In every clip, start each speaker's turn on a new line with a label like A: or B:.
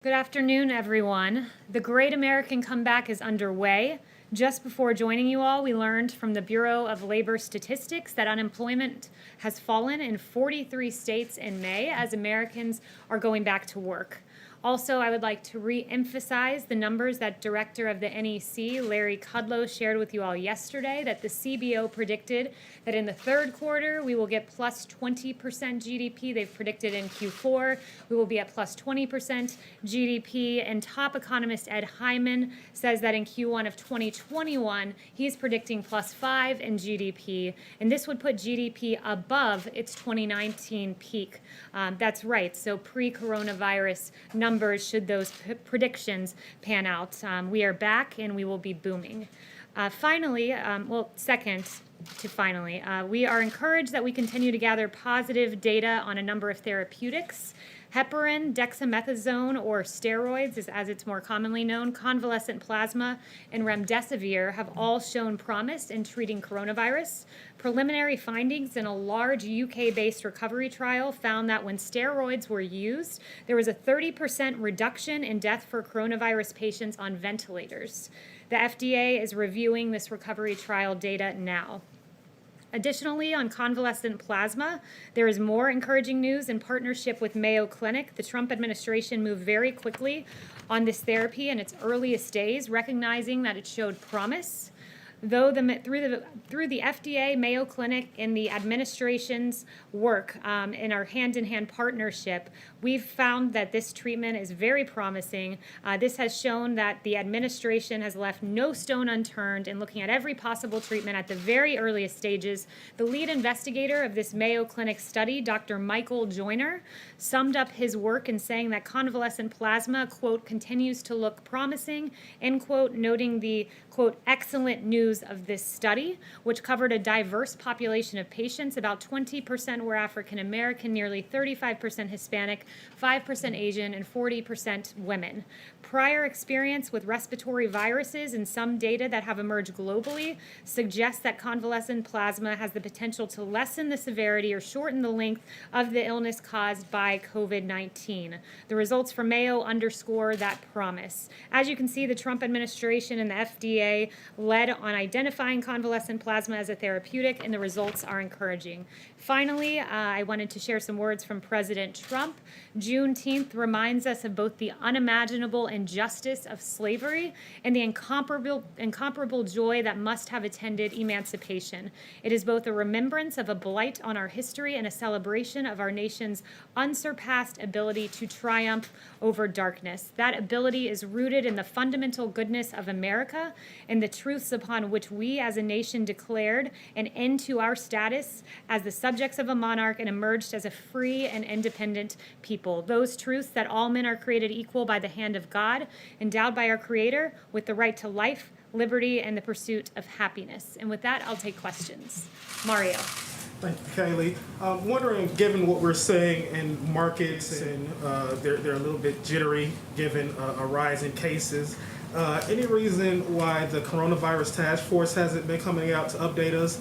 A: Good afternoon, everyone. The Great American Comeback is underway. Just before joining you all, we learned from the Bureau of Labor Statistics that unemployment has fallen in 43 states in May as Americans are going back to work. Also, I would like to re-emphasize the numbers that Director of the NEC, Larry Kudlow, shared with you all yesterday, that the CBO predicted that in the third quarter we will get plus 20% GDP. They've predicted in Q4 we will be at plus 20% GDP. And top economist Ed Hyman says that in Q1 of 2021, he's predicting plus 5 in GDP. And this would put GDP above its 2019 peak. That's right, so pre-coronavirus numbers should those predictions pan out. We are back and we will be booming. Finally, we are encouraged that we continue to gather positive data on a number of therapeutics. Heparin, dexamethasone, or steroids, as it's more commonly known, convalescent plasma, and remdesivir have all shown promise in treating coronavirus. Preliminary findings in a large UK-based recovery trial found that when steroids were used, there was a 30% reduction in death for coronavirus patients on ventilators. The FDA is reviewing this recovery trial data now. Additionally, on convalescent plasma, there is more encouraging news in partnership with Mayo Clinic. The Trump administration moved very quickly on this therapy in its earliest days, recognizing that it showed promise. Though through the FDA, Mayo Clinic, and the administration's work in our hand-in-hand partnership, we've found that this treatment is very promising. This has shown that the administration has left no stone unturned in looking at every possible treatment at the very earliest stages. The lead investigator of this Mayo Clinic study, Dr. Michael Joyner, summed up his work in saying that convalescent plasma, quote, continues to look promising, end quote, noting the, quote, excellent news of this study, which covered a diverse population of patients. About 20% were African American, nearly 35% Hispanic, 5% Asian, and 40% women. Prior experience with respiratory viruses and some data that have emerged globally suggests that convalescent plasma has the potential to lessen the severity or shorten the length of the illness caused by COVID-19. The results from Mayo underscore that promise. As you can see, the Trump administration and the FDA led on identifying convalescent plasma as a therapeutic, and the results are encouraging. Finally, I wanted to share some words from President Trump. Juneteenth reminds us of both the unimaginable injustice of slavery and the incomparable joy that must have attended emancipation. It is both a remembrance of a blight on our history and a celebration of our nation's unsurpassed ability to triumph over darkness. That ability is rooted in the fundamental goodness of America and the truths upon which we as a nation declared an end to our status as the subjects of a monarch and emerged as a free and independent people. Those truths that all men are created equal by the hand of God, endowed by our Creator with the right to life, liberty, and the pursuit of happiness. And with that, I'll take questions. Mario.
B: Thank you, Kaylee. I'm wondering, given what we're seeing in markets and they're a little bit jittery given a rise in cases, any reason why the coronavirus task force hasn't been coming out to update us?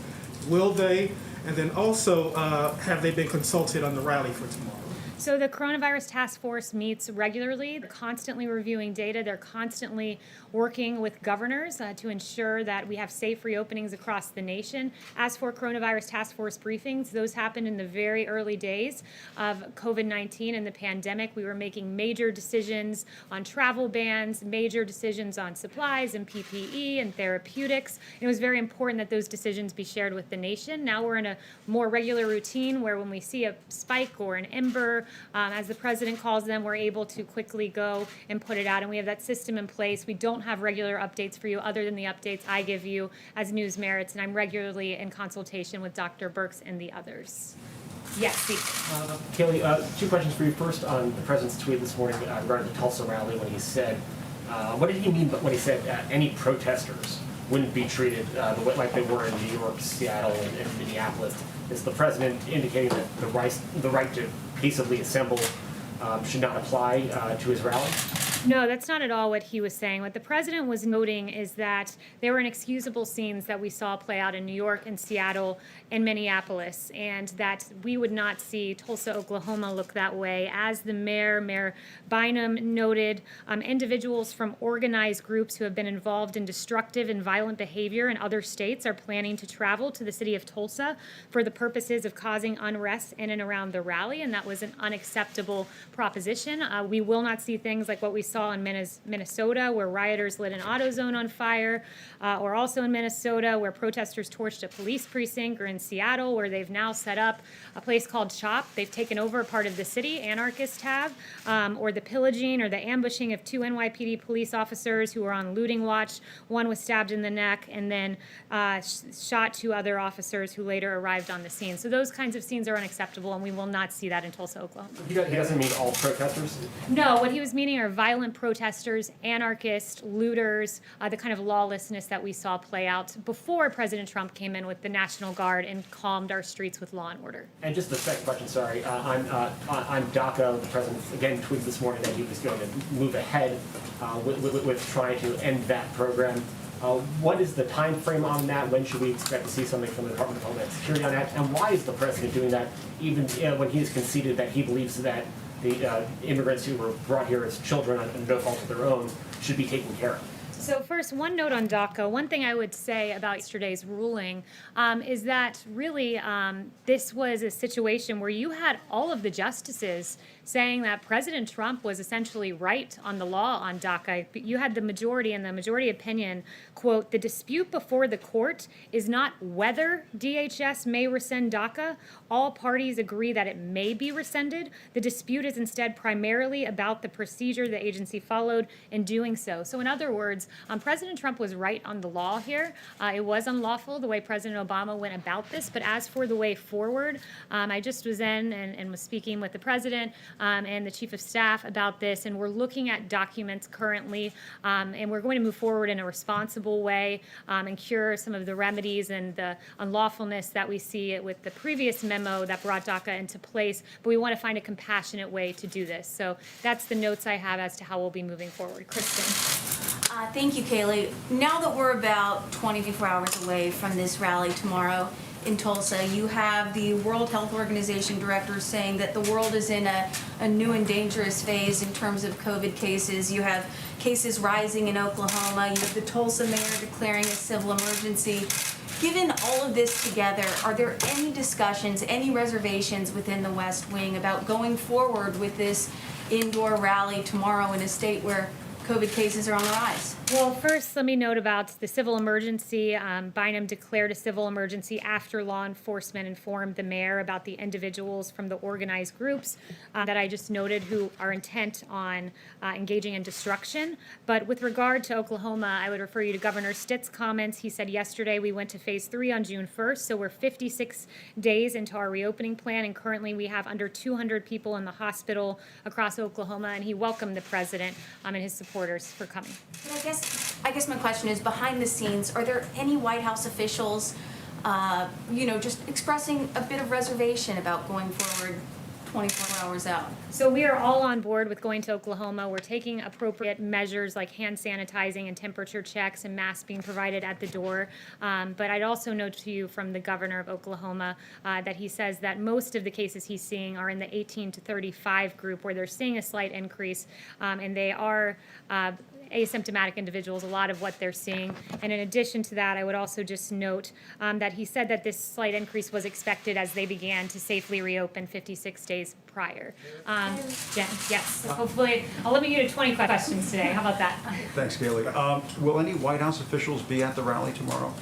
B: Will they? And then also, have they been consulted on the rally for tomorrow?
A: So the coronavirus task force meets regularly. They're constantly reviewing data. They're constantly working with governors to ensure that we have safe reopenings across the nation. As for coronavirus task force briefings, those happened in the very early days of COVID-19 and the pandemic. We were making major decisions on travel bans, major decisions on supplies and PPE and therapeutics. And it was very important that those decisions be shared with the nation. Now we're in a more regular routine where when we see a spike or an ember, as the president calls them, we're able to quickly go and put it out, and we have that system in place. We don't have regular updates for you other than the updates I give you as news merits, and I'm regularly in consultation with Dr. Birx and the others. Yes, Steve.
C: Kaylee, two questions for you. First, on the president's tweet this morning regarding the Tulsa rally, when he said, what did he mean when he said any protesters wouldn't be treated like they were in New York, Seattle, and Minneapolis? Is the president indicating that the right to peaceably assemble should not apply to his rally?
A: No, that's not at all what he was saying. What the president was noting is that there were inexcusable scenes that we saw play out in New York and Seattle and Minneapolis, and that we would not see Tulsa, Oklahoma look that way. As the Mayor Bynum noted, individuals from organized groups who have been involved in destructive and violent behavior in other states are planning to travel to the city of Tulsa for the purposes of causing unrest in and around the rally, and that was an unacceptable proposition. We will not see things like what we saw in Minnesota, where rioters lit an AutoZone on fire, or also in Minnesota, where protesters torched a police precinct, or in Seattle, where they've now set up a place called CHOP. They've taken over a part of the city, anarchists have, or the pillaging or the ambushing of 2 NYPD police officers who were on looting watch. One was stabbed in the neck and then shot 2 other officers who later arrived on the scene. So those kinds of scenes are unacceptable, and we will not see that in Tulsa, Oklahoma.
C: He doesn't mean all protesters?
A: No, what he was meaning are violent protesters, anarchists, looters, the kind of lawlessness that we saw play out before President Trump came in with the National Guard and calmed our streets with law and order.
C: And just the second question, sorry. On DACA, the president again tweeted this morning that he was going to move ahead with trying to end that program. What is the time frame on that? When should we expect to see something from the Department of Homeland Security on that? And why is the president doing that, even when he has conceded that he believes that the immigrants who were brought here as children on no fault of their own should be taken care of?
A: So first, one note on DACA. One thing I would say about yesterday's ruling is that really this was a situation where you had all of the justices saying that President Trump was essentially right on the law on DACA. You had the majority, and the majority opinion, quote, "The dispute before the court is not whether DHS may rescind DACA. All parties agree that it may be rescinded. The dispute is instead primarily about the procedure the agency followed in doing so." So in other words, President Trump was right on the law here. It was unlawful the way President Obama went about this, but as for the way forward, I just was in and was speaking with the president and the chief of staff about this, and we're looking at documents currently, and we're going to move forward in a responsible way and cure some of the remedies and the unlawfulness that we see with the previous memo that brought DACA into place, but we want to find a compassionate way to do this. So that's the notes I have as to how we'll be moving forward. Kristen.
D: Thank you, Kaylee. Now that we're about 24 hours away from this rally tomorrow in Tulsa, you have the World Health Organization director saying that the world is in a new and dangerous phase in terms of COVID cases. You have cases rising in Oklahoma. You have the Tulsa mayor declaring a civil emergency. Given all of this together, are there any discussions, any reservations within the West Wing about going forward with this indoor rally tomorrow in a state where COVID cases are on the rise?
A: Well, first, let me note about the civil emergency. Bynum declared a civil emergency after law enforcement informed the mayor about the individuals from the organized groups that I just noted who are intent on engaging in destruction. But with regard to Oklahoma, I would refer you to Governor Stitt's comments. He said yesterday we went to phase 3 on June 1st, so we're 56 days into our reopening plan, and currently we have under 200 people in the hospital across Oklahoma, and he welcomed the president and his supporters for coming.
D: But I guess my question is, behind the scenes, are there any White House officials, just expressing a bit of reservation about going forward 24 hours out?
A: So we are all on board with going to Oklahoma. We're taking appropriate measures like hand sanitizing and temperature checks and masks being provided at the door. But I'd also note to you from the governor of Oklahoma that he says that most of the cases he's seeing are in the 18 to 35 group, where they're seeing a slight increase, and they are asymptomatic individuals, a lot of what they're seeing. And in addition to that, I would also just note that he said that this slight increase was expected as they began to safely reopen 56 days prior. Jen, yes. So hopefully, I'll limit you to 20 questions today. How about that?
E: Thanks, Kaylee. Will any White House officials be at the rally tomorrow?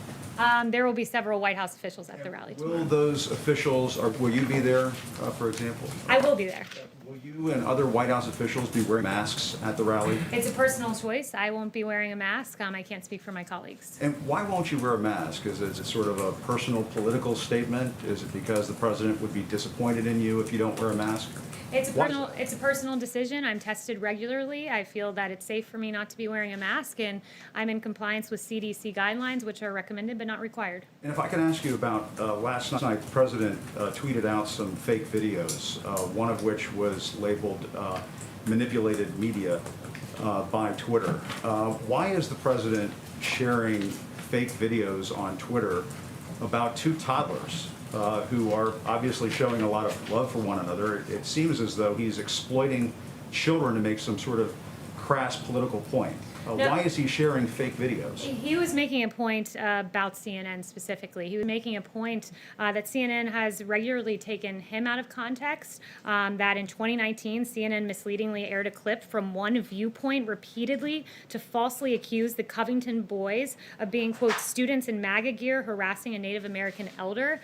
A: There will be several White House officials at the rally tomorrow.
E: Will those officials, or will you be there, for example?
A: I will be there.
E: Will you and other White House officials be wearing masks at the rally?
A: It's a personal choice. I won't be wearing a mask. I can't speak for my colleagues.
E: And why won't you wear a mask? Is it sort of a personal political statement? Is it because the president would be disappointed in you if you don't wear a mask?
A: It's a personal decision. I'm tested regularly. I feel that it's safe for me not to be wearing a mask, and I'm in compliance with CDC guidelines, which are recommended but not required.
E: And if I can ask you about last night, the president tweeted out some fake videos, one of which was labeled manipulated media. by Twitter. Why is the president sharing fake videos on Twitter about two toddlers who are obviously showing a lot of love for one another? It seems as though he's exploiting children to make some sort of crass political point. Why is he sharing fake videos?
A: He was making a point about CNN specifically. He was making a point that CNN has regularly taken him out of context, that in 2019, CNN misleadingly aired a clip from one viewpoint repeatedly to falsely accuse the Covington boys of being, quote, students in MAGA gear harassing a Native American elder.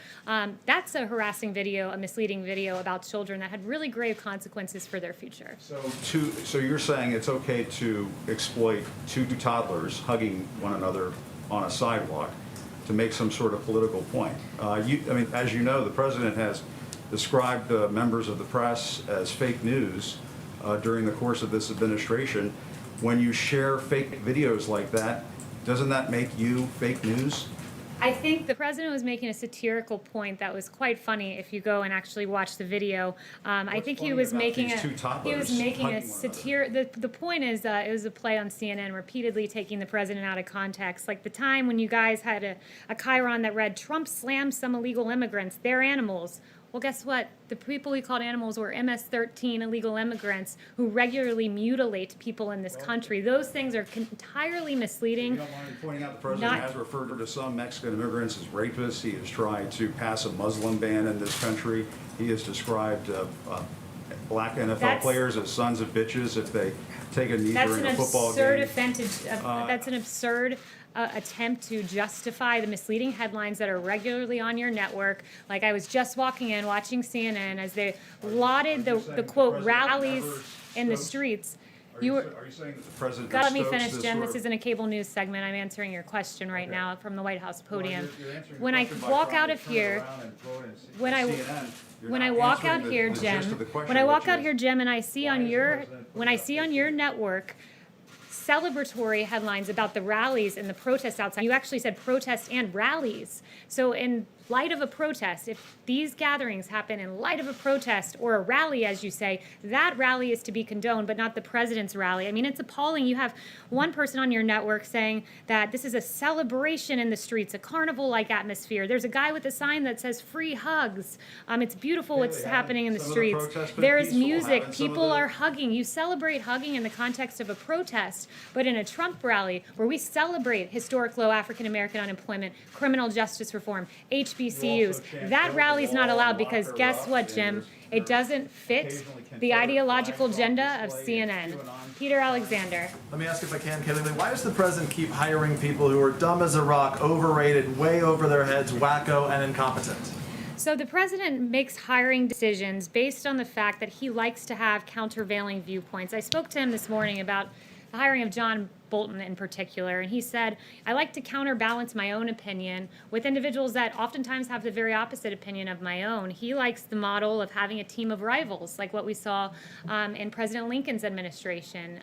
A: That's a harassing video, a misleading video about children that had really grave consequences for their future.
E: So you're saying it's okay to exploit two toddlers hugging one another on a sidewalk to make some sort of political point. As you know, the president has described members of the press as fake news during the course of this administration. When you share fake videos like that, doesn't that make you fake news?
A: I think the president was making a satirical point that was quite funny if you go and actually watch the video. I think he was making a satire. The point is it was a play on CNN repeatedly taking the president out of context. Like the time when you guys had a chyron that read, "Trump slams some illegal immigrants, they're animals." Well, guess what? The people we called animals were MS-13 illegal immigrants who regularly mutilate people in this country. Those things are entirely misleading.
E: You don't mind pointing out the president has referred to some Mexican immigrants as rapists. He has tried to pass a Muslim ban in this country. He has described black NFL players as sons of bitches if they take a knee during a football game.
A: That's an absurd attempt to justify the misleading headlines that are regularly on your network. Like I was just walking in, watching CNN as they lauded the quote rallies in the streets.
E: Are you saying that the president?
A: God, let me finish, Jim. This isn't a cable news segment. I'm answering your question right now from the White House podium. When I walk out of here, Jim, when I walk out here, Jim, and I see on your network celebratory headlines about the rallies and the protests outside. You actually said protests and rallies. So in light of a protest, if these gatherings happen in light of a protest or a rally, as you say, that rally is to be condoned, but not the president's rally. I mean, it's appalling. You have one person on your network saying that this is a celebration in the streets, a carnival-like atmosphere. There's a guy with a sign that says free hugs. It's beautiful what's happening in the streets. There is music. People are hugging. You celebrate hugging in the context of a protest, but in a Trump rally where we celebrate historic low African-American unemployment, criminal justice reform, HBCUs, that rally's not allowed because guess what, Jim? It doesn't fit the ideological agenda of CNN. Peter Alexander.
F: Let me ask if I can, Kaylee, why does the president keep hiring people who are dumb as a rock, overrated, way over their heads, wacko, and incompetent?
A: So the president makes hiring decisions based on the fact that he likes to have countervailing viewpoints. I spoke to him this morning about the hiring of John Bolton in particular, and he said, I like to counterbalance my own opinion with individuals that oftentimes have the very opposite opinion of my own. He likes the model of having a team of rivals, like what we saw in President Lincoln's administration.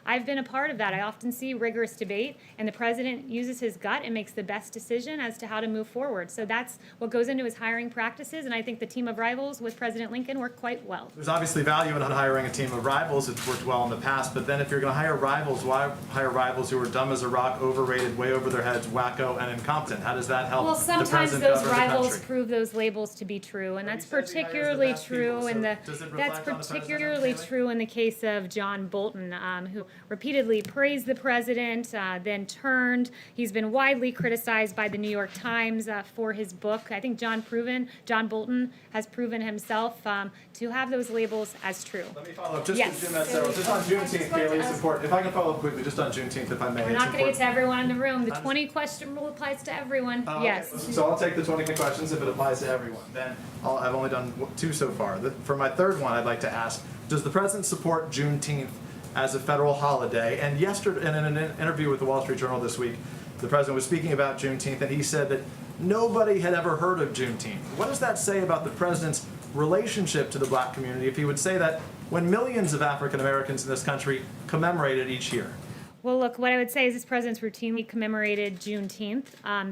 A: I've been a part of that. I often see rigorous debate, and the president uses his gut and makes the best decision as to how to move forward. So that's what goes into his hiring practices, and I think the team of rivals with President Lincoln worked quite well.
F: There's obviously value in not hiring a team of rivals. It's worked well in the past, but then if you're going to hire rivals, why hire rivals who are dumb as a rock, overrated, way over their heads, wacko, and incompetent? How does that help
A: Well,
F: the
A: sometimes
F: president
A: those
F: govern the
A: rivals
F: country?
A: prove those labels to be true, and that's
F: he says he hires the
A: particularly
F: best
A: true
F: people,
A: in
F: so
A: the
F: does it
A: that's
F: reflect on the president,
A: particularly
F: Kaylee?
A: true in the case of John Bolton, who repeatedly praised the president, then turned. He's been widely criticized by the New York Times for his book. I think John Bolton has proven himself to have those labels as true.
F: Let me follow up just
A: Yes.
F: to Jim Etzell. Just on Juneteenth, Kaylee, it's important. If I can follow up quickly, just on Juneteenth, if I may.
A: We're
F: it's
A: not going to get
F: important.
A: to everyone in the room. The 20-question rule applies to everyone.
F: Oh, okay.
A: Yes.
F: So I'll take the 20 questions if it applies to everyone. Then I've only done 2 so far. For my third one, I'd like to ask, does the president support Juneteenth as a federal holiday? And yesterday, in an interview with the Wall Street Journal this week, the president was speaking about Juneteenth, and he said that nobody had ever heard of Juneteenth. What does that say about the president's relationship to the black community if he would say that when millions of African Americans in this country commemorate it each year?
A: Well, look, what I would say is this president's routinely commemorated Juneteenth.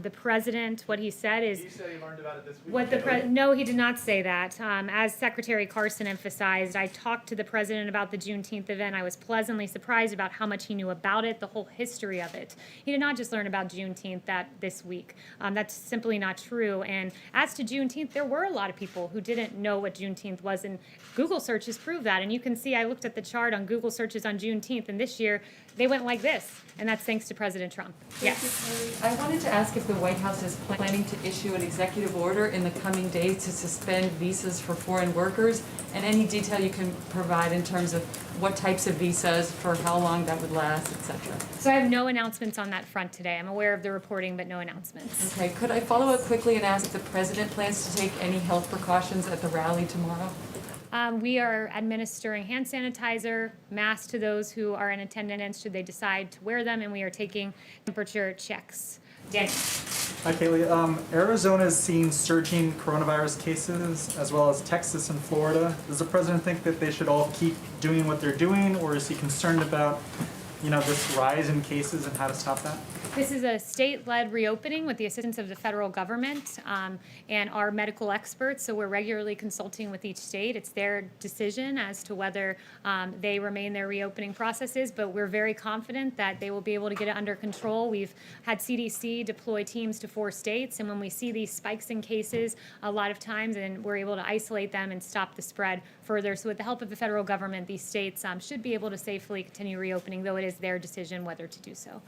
A: The president, what he said is...
F: You said he learned about it this week.
A: What the no, he did not say that. As Secretary Carson emphasized, I talked to the president about the Juneteenth event. I was pleasantly surprised about how much he knew about it, the whole history of it. He did not just learn about Juneteenth this week. That's simply not true. And as to Juneteenth, there were a lot of people who didn't know what Juneteenth was, and Google searches prove that. And you can see, I looked at the chart on Google searches on Juneteenth, and this year they went like this, and that's thanks to President Trump. Yes.
G: I wanted to ask if the White House is planning to issue an executive order in the coming days to suspend visas for foreign workers, and any detail you can provide in terms of what types of visas, for how long that would last, etc.
A: So I have no announcements on that front today. I'm aware of the reporting, but no announcements.
G: Okay, could I follow up quickly and ask if the president plans to take any health precautions at the rally tomorrow?
A: We are administering hand sanitizer, masks to those who are in attendance should they decide to wear them, and we are taking temperature checks. Daniel.
H: Hi, Kaylee. Arizona's seen surging coronavirus cases, as well as Texas and Florida. Does the president think that they should all keep doing what they're doing, or is he concerned about, this rise in cases and how to stop that?
A: This is a state-led reopening with the assistance of the federal government and our medical experts, so we're regularly consulting with each state. It's their decision as to whether they remain their reopening processes, but we're very confident that they will be able to get it under control. We've had CDC deploy teams to 4 states, and when we see these spikes in cases a lot of times, and we're able to isolate them and stop the spread further. So with the help of the federal government, these states should be able to safely continue reopening, though it is their decision whether to do so.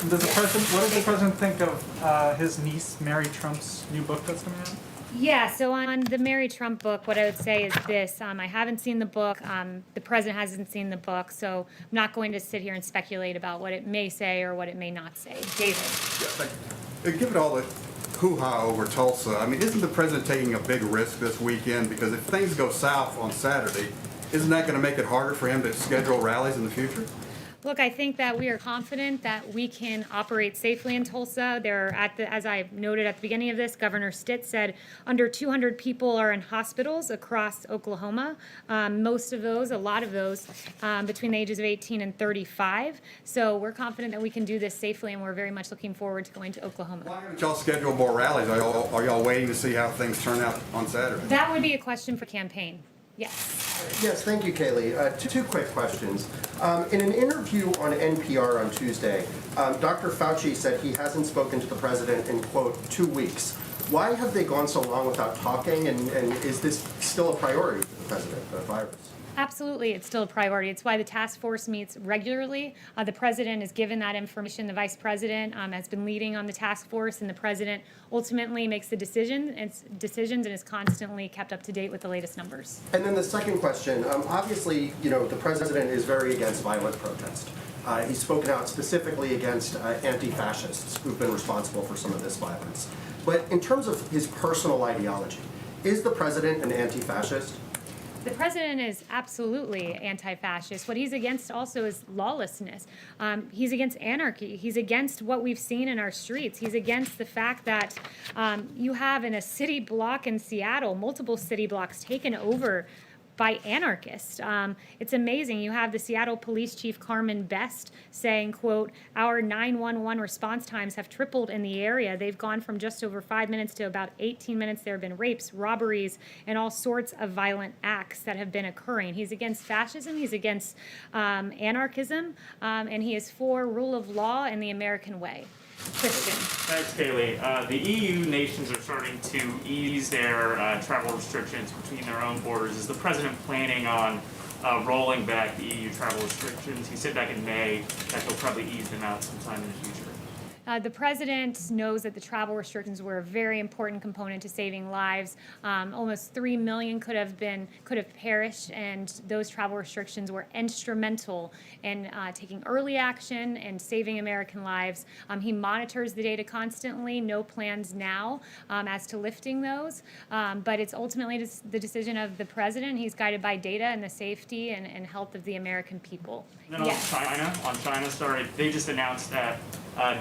H: What does the president think of his niece, Mary Trump's new book that's coming out?
A: Yeah, so on the Mary Trump book, what I would say is this. I haven't seen the book. The president hasn't seen the book, so I'm not going to sit here and speculate about what it may say or what it may not say. David.
I: Yeah, given all the hoo-ha over Tulsa, isn't the president taking a big risk this weekend? Because if things go south on Saturday, isn't that going to make it harder for him to schedule rallies in the future?
A: Look, I think that we are confident that we can operate safely in Tulsa. As I noted at the beginning of this, Governor Stitt said under 200 people are in hospitals across Oklahoma. Most of those, a lot of those, between the ages of 18 and 35. So we're confident that we can do this safely, and we're very much looking forward to going to Oklahoma.
I: Why haven't y'all scheduled more rallies? Are y'all waiting to see how things turn out on Saturday?
A: That would be a question for campaign. Yes.
J: Yes, thank you, Kaylee. Two quick questions. In an interview on NPR on Tuesday, Dr. Fauci said he hasn't spoken to the president in, quote, 2 weeks. Why have they gone so long without talking, and is this still a priority for the president, the virus?
A: Absolutely, it's still a priority. It's why the task force meets regularly. The president is given that information. The vice president has been leading on the task force, and the president ultimately makes the decisions and is constantly kept up to date with the latest numbers.
J: And then the second question, obviously, the president is very against violent protest. He's spoken out specifically against anti-fascists who've been responsible for some of this violence. But in terms of his personal ideology, is the president an anti-fascist?
A: The president is absolutely anti-fascist. What he's against also is lawlessness. He's against anarchy. He's against what we've seen in our streets. He's against the fact that you have in a city block in Seattle, multiple city blocks taken over by anarchists. It's amazing. You have the Seattle Police Chief Carmen Best saying, quote, our 911 response times have tripled in the area. They've gone from just over 5 minutes to about 18 minutes. There have been rapes, robberies, and all sorts of violent acts that have been occurring. He's against fascism. He's against anarchism. And he is for rule of law and the American way. Christian.
K: Thanks, Kaylee. The EU nations are starting to ease their travel restrictions between their own borders. Is the president planning on rolling back the EU travel restrictions? He said back in May that he'll probably ease them out sometime in the future.
A: The president knows that the travel restrictions were a very important component to saving lives. Almost 3 million could have perished, and those travel restrictions were instrumental in taking early action and saving American lives. He monitors the data constantly. No plans now as to lifting those, but it's ultimately the decision of the president. He's guided by data and the safety and health of the American people.
K: And then
A: Yes.
K: on China, they just announced that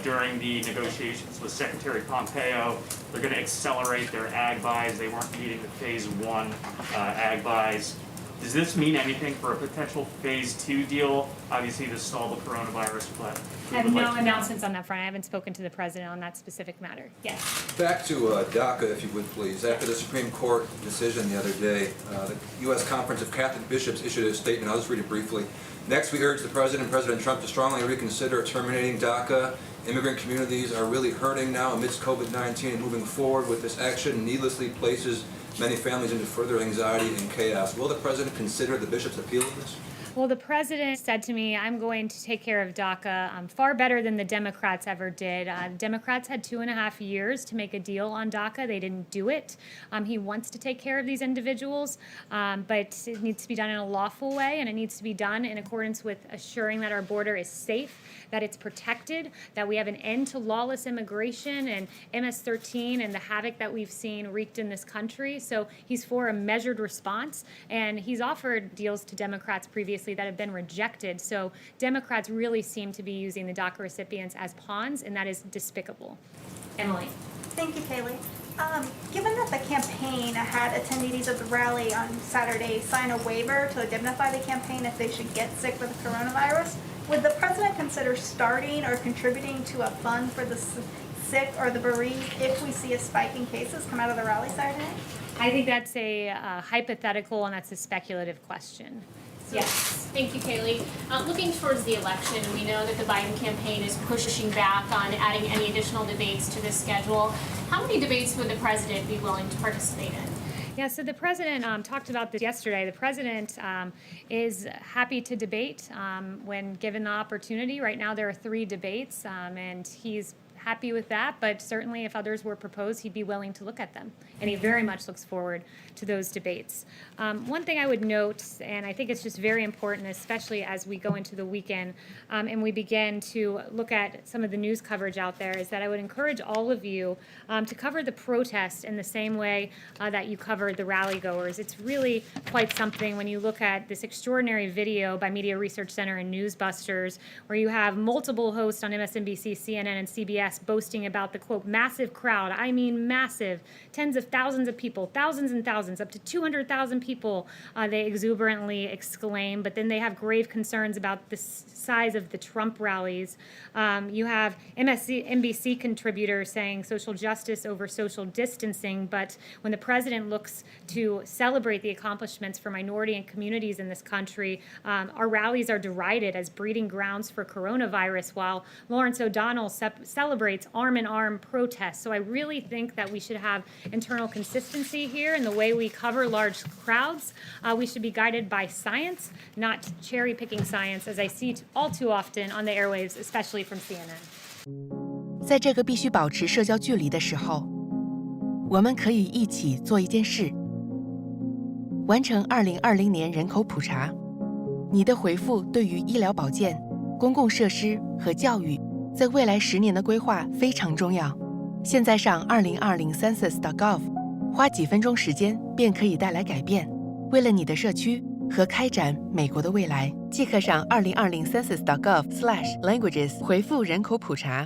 K: during the negotiations with Secretary Pompeo, they're going to accelerate their ag buys. They weren't meeting the phase 1 ag buys. Does this mean anything for a potential phase 2 deal? Obviously, to stall the coronavirus, but
A: I have no announcements on that front. I haven't spoken to the president on that specific matter. Yes.
L: Back to DACA, if you would please. After the Supreme Court decision the other day, the U.S. Conference of Catholic Bishops issued a statement. I'll just read it briefly. Next, we urge the President, President Trump, to strongly reconsider terminating DACA. Immigrant communities are really hurting now amidst COVID-19, and moving forward with this action needlessly places many families into further anxiety and chaos. Will the President consider the Bishop's appeal of this?
A: Well, the president said to me, I'm going to take care of DACA far better than the Democrats ever did. Democrats had 2.5 years to make a deal on DACA. They didn't do it. He wants to take care of these individuals, but it needs to be done in a lawful way, and it needs to be done in accordance with assuring that our border is safe, that it's protected, that we have an end to lawless immigration and MS-13 and the havoc that we've seen wreaked in this country. So he's for a measured response, and he's offered deals to Democrats previously that have been rejected. So Democrats really seem to be using the DACA recipients as pawns, and that is despicable. Emily.
M: Thank you, Kaylee. Given that the campaign had attendees of the rally on Saturday sign a waiver to indemnify the campaign if they should get sick with the coronavirus, would the president consider starting or contributing to a fund for the sick or the bereaved if we see a spike in cases come out of the rally Saturday?
A: I think that's a hypothetical, and that's a speculative question.
N: Yes, thank you, Kaylee. Looking towards the election, we know that the Biden campaign is pushing back on adding any additional debates to the schedule. How many debates would the president be willing to participate in?
A: Yeah, so the president talked about this yesterday. The president is happy to debate when given the opportunity. Right now there are 3 debates, and he's happy with that, but certainly if others were proposed, he'd be willing to look at them, and he very much looks forward to those debates. One thing I would note, and I think it's just very important, especially as we go into the weekend and we begin to look at some of the news coverage out there, is that I would encourage all of you to cover the protest in the same way that you covered the rally goers. It's really quite something when you look at this extraordinary video by Media Research Center and Newsbusters, where you have multiple hosts on MSNBC, CNN, and CBS boasting about the, quote, massive crowd. I mean massive. Tens of thousands of people, thousands and thousands, up to 200,000 people, they exuberantly exclaim. But then they have grave concerns about the size of the Trump rallies. You have MSNBC contributors saying social justice over social distancing. But when the president looks to celebrate the accomplishments for minority and communities in this country, our rallies are derided as breeding grounds for coronavirus, while Lawrence O'Donnell celebrates arm-in-arm protests. So I really think that we should have internal consistency here in the way we cover large crowds. We should be guided by science, not cherry-picking science, as I see all too often on the airwaves, especially from CNN.
O: 在这个必须保持社交距离的时候，我们可以一起做一件事，完成2020年人口普查。你的回复对于医疗保健、公共设施和教育在未来10年的规划非常重要。现在上2020 census.gov， 花几分钟时间便可以带来改变。为了你的社区和开展美国的未来，即刻上2020 census.gov/languages 回复人口普查。